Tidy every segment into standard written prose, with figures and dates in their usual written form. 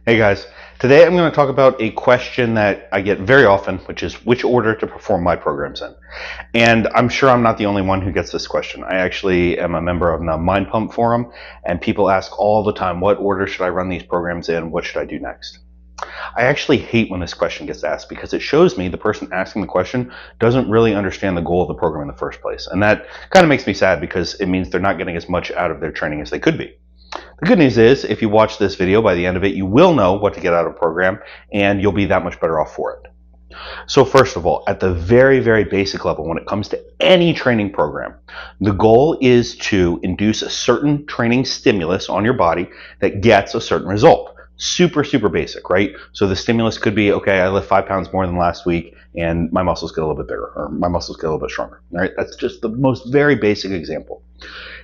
Hey guys, today I'm going to talk about a question that I get very often, which is which order to perform my programs in. And I'm sure I'm not the only one who gets this question. I actually am a member of the Mind Pump forum, and people ask all the time, what order should I run these programs in? What should I do next? I actually hate when this question gets asked because it shows me the person asking the question doesn't really understand the goal of the program in the first place. And that kind of makes me sad because it means they're not getting as much out of their training as they could be. The good news is, if you watch this video, by the end of it, you will know what to get out of a program, and you'll be that much better off for it. So first of all, at the very, very basic level, when it comes to any training program, the goal is to induce a certain training stimulus on your body that gets a certain result. Super, super basic, right? So the stimulus could be, okay, I lift 5 pounds more than last week, and my muscles get a little bit bigger, or my muscles get a little bit stronger, right? That's just the most very basic example.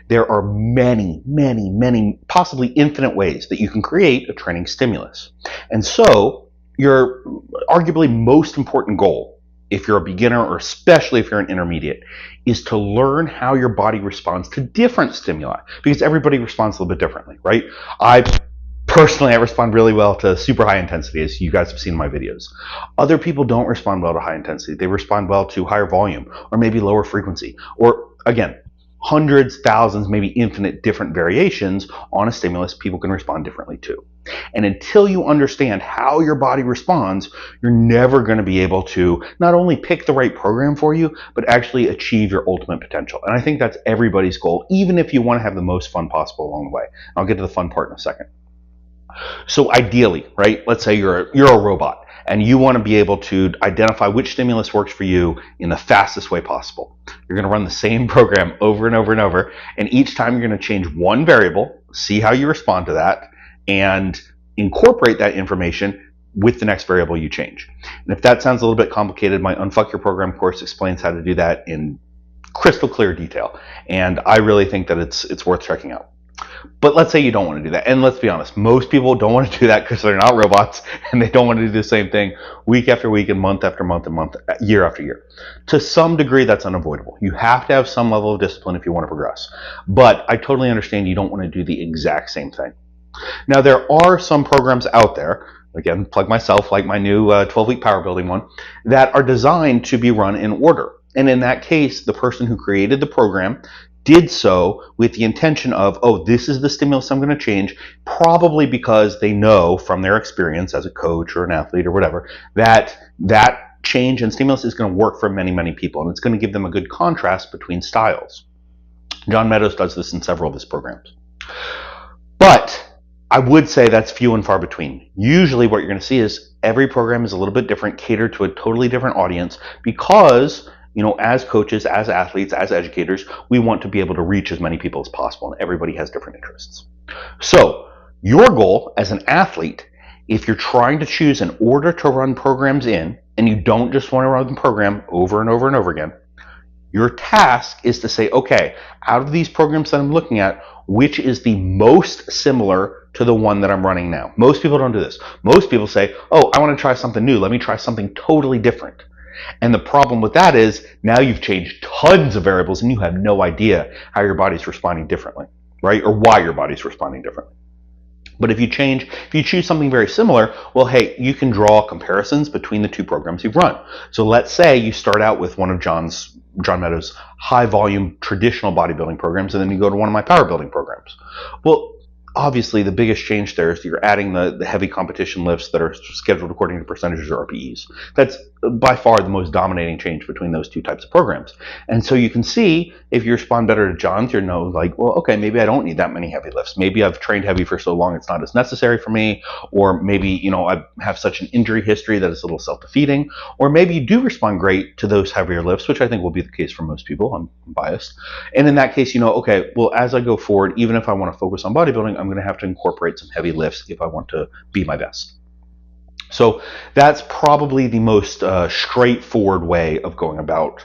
There are many, many, many, possibly infinite ways that you can create a training stimulus. And so your arguably most important goal, if you're a beginner or especially if you're an intermediate, is to learn how your body responds to different stimuli, because everybody responds a little bit differently, right? I respond really well to super high intensity, as you guys have seen in my videos. Other people don't respond well to high intensity. They respond well to higher volume or maybe lower frequency, or again, hundreds, thousands, maybe infinite different variations on a stimulus people can respond differently to. And until you understand how your body responds, you're never going to be able to not only pick the right program for you, but actually achieve your ultimate potential. And I think that's everybody's goal, even if you want to have the most fun possible along the way. I'll get to the fun part in a second. So ideally, right, let's say you're a robot and you want to be able to identify which stimulus works for you in the fastest way possible. You're going to run the same program over and over and over, and each time you're going to change one variable, see how you respond to that, and incorporate that information with the next variable you change. And if that sounds a little bit complicated, my Unfuck Your Program course explains how to do that in crystal clear detail, and I really think that it's worth checking out. But let's say you don't want to do that. And let's be honest, most people don't want to do that because they're not robots and they don't want to do the same thing week after week and month after month and month, year after year. To some degree, that's unavoidable. You have to have some level of discipline if you want to progress. But I totally understand you don't want to do the exact same thing. Now, there are some programs out there, again, plug myself, like my new 12-week power building one, that are designed to be run in order. And in that case, the person who created the program did so with the intention of, oh, this is the stimulus I'm going to change, probably because they know from their experience as a coach or an athlete or whatever, that change in stimulus is going to work for many, many people, and it's going to give them a good contrast between styles. John Meadows does this in several of his programs. But I would say that's few and far between. Usually what you're going to see is every program is a little bit different, catered to a totally different audience, because as coaches, as athletes, as educators, we want to be able to reach as many people as possible, and everybody has different interests. So your goal as an athlete, if you're trying to choose an order to run programs in, and you don't just want to run the program over and over and over again, your task is to say, okay, out of these programs that I'm looking at, which is the most similar to the one that I'm running now? Most people don't do this. Most people say, oh, I want to try something new. Let me try something totally different. And the problem with that is now you've changed tons of variables and you have no idea how your body's responding differently, right? Or why your body's responding differently. But if you choose something very similar, well, hey, you can draw comparisons between the two programs you've run. So let's say you start out with one of John Meadows' high volume traditional bodybuilding programs, and then you go to one of my power building programs. Well, obviously the biggest change there is that you're adding the heavy competition lifts that are scheduled according to percentages or RPEs. That's by far the most dominating change between those two types of programs. And so you can see, if you respond better to John's, you know, like, well, okay, maybe I don't need that many heavy lifts. Maybe I've trained heavy for so long it's not as necessary for me, or maybe, I have such an injury history that it's a little self-defeating, or maybe you do respond great to those heavier lifts, which I think will be the case for most people. I'm biased. And in that case, okay, well, as I go forward, even if I want to focus on bodybuilding, I'm going to have to incorporate some heavy lifts if I want to be my best. So that's probably the most straightforward way of going about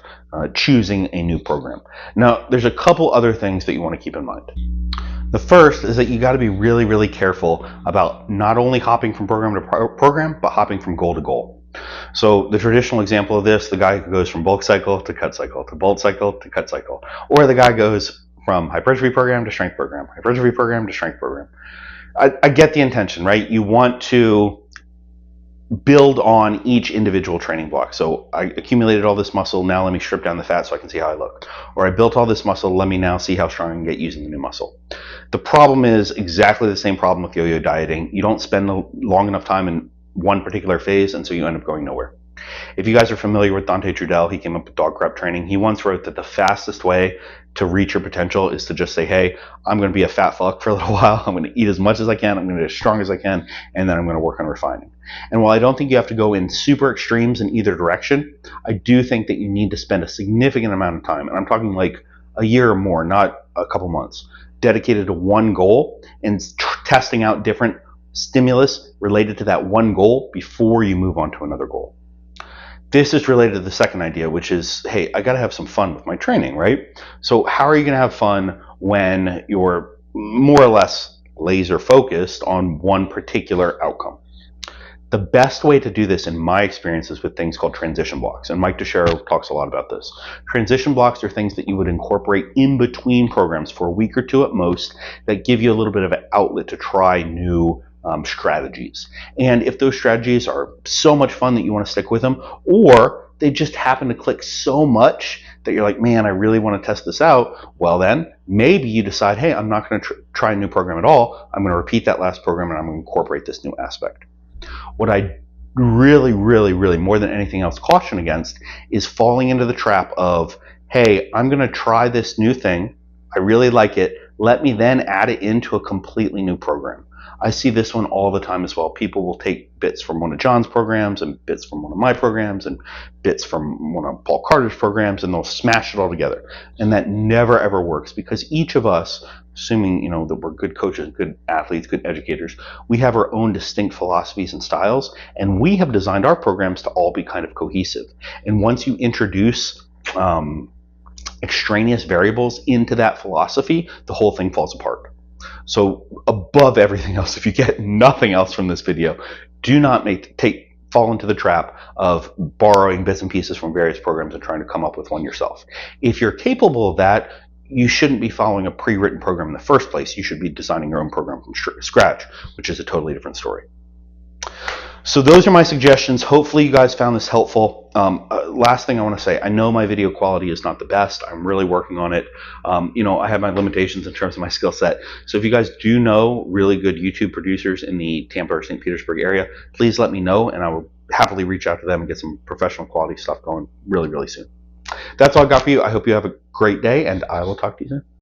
choosing a new program. Now, there's a couple other things that you want to keep in mind. The first is that you got to be really, really careful about not only hopping from program to program, but hopping from goal to goal. So the traditional example of this, the guy who goes from bulk cycle to cut cycle to bulk cycle to cut cycle, or the guy goes from hypertrophy program to strength program, hypertrophy program to strength program. I get the intention, right? You want to build on each individual training block. So I accumulated all this muscle, now let me strip down the fat so I can see how I look. Or I built all this muscle, let me now see how strong I can get using the new muscle. The problem is exactly the same problem with yo-yo dieting. You don't spend long enough time in one particular phase, and so you end up going nowhere. If you guys are familiar with Dante Trudel, he came up with dog crap training. He once wrote that the fastest way to reach your potential is to just say, hey, I'm going to be a fat fuck for a little while. I'm going to eat as much as I can. I'm going to get as strong as I can. And then I'm going to work on refining. And while I don't think you have to go in super extremes in either direction, I do think that you need to spend a significant amount of time, and I'm talking like a year or more, not a couple months, dedicated to one goal and testing out different stimulus related to that one goal before you move on to another goal. This is related to the second idea, which is, hey, I got to have some fun with my training, right? So how are you going to have fun when you're more or less laser focused on one particular outcome? The best way to do this, in my experience, is with things called transition blocks. And Mike DeShero talks a lot about this. Transition blocks are things that you would incorporate in between programs for a week or two at most that give you a little bit of an outlet to try new strategies. And if those strategies are so much fun that you want to stick with them, or they just happen to click so much that you're like, man, I really want to test this out, well then, maybe you decide, hey, I'm not going to try a new program at all. I'm going to repeat that last program and I'm going to incorporate this new aspect. What I really, more than anything else caution against is falling into the trap of, hey, I'm going to try this new thing. I really like it. Let me then add it into a completely new program. I see this one all the time as well. People will take bits from one of John's programs and bits from one of my programs and bits from one of Paul Carter's programs, and they'll smash it all together. And that never ever works, because each of us, assuming that we're good coaches, good athletes, good educators, we have our own distinct philosophies and styles, and we have designed our programs to all be kind of cohesive. And once you introduce extraneous variables into that philosophy, the whole thing falls apart. So above everything else, if you get nothing else from this video, do not fall into the trap of borrowing bits and pieces from various programs and trying to come up with one yourself. If you're capable of that, you shouldn't be following a pre-written program in the first place. You should be designing your own program from scratch, which is a totally different story. So those are my suggestions. Hopefully you guys found this helpful. Last thing I want to say, I know my video quality is not the best. I'm really working on it. I have my limitations in terms of my skill set. So if you guys do know really good YouTube producers in the Tampa or St. Petersburg area, please let me know, and I will happily reach out to them and get some professional quality stuff going really, really soon. That's all I got for you. I hope you have a great day, and I will talk to you soon.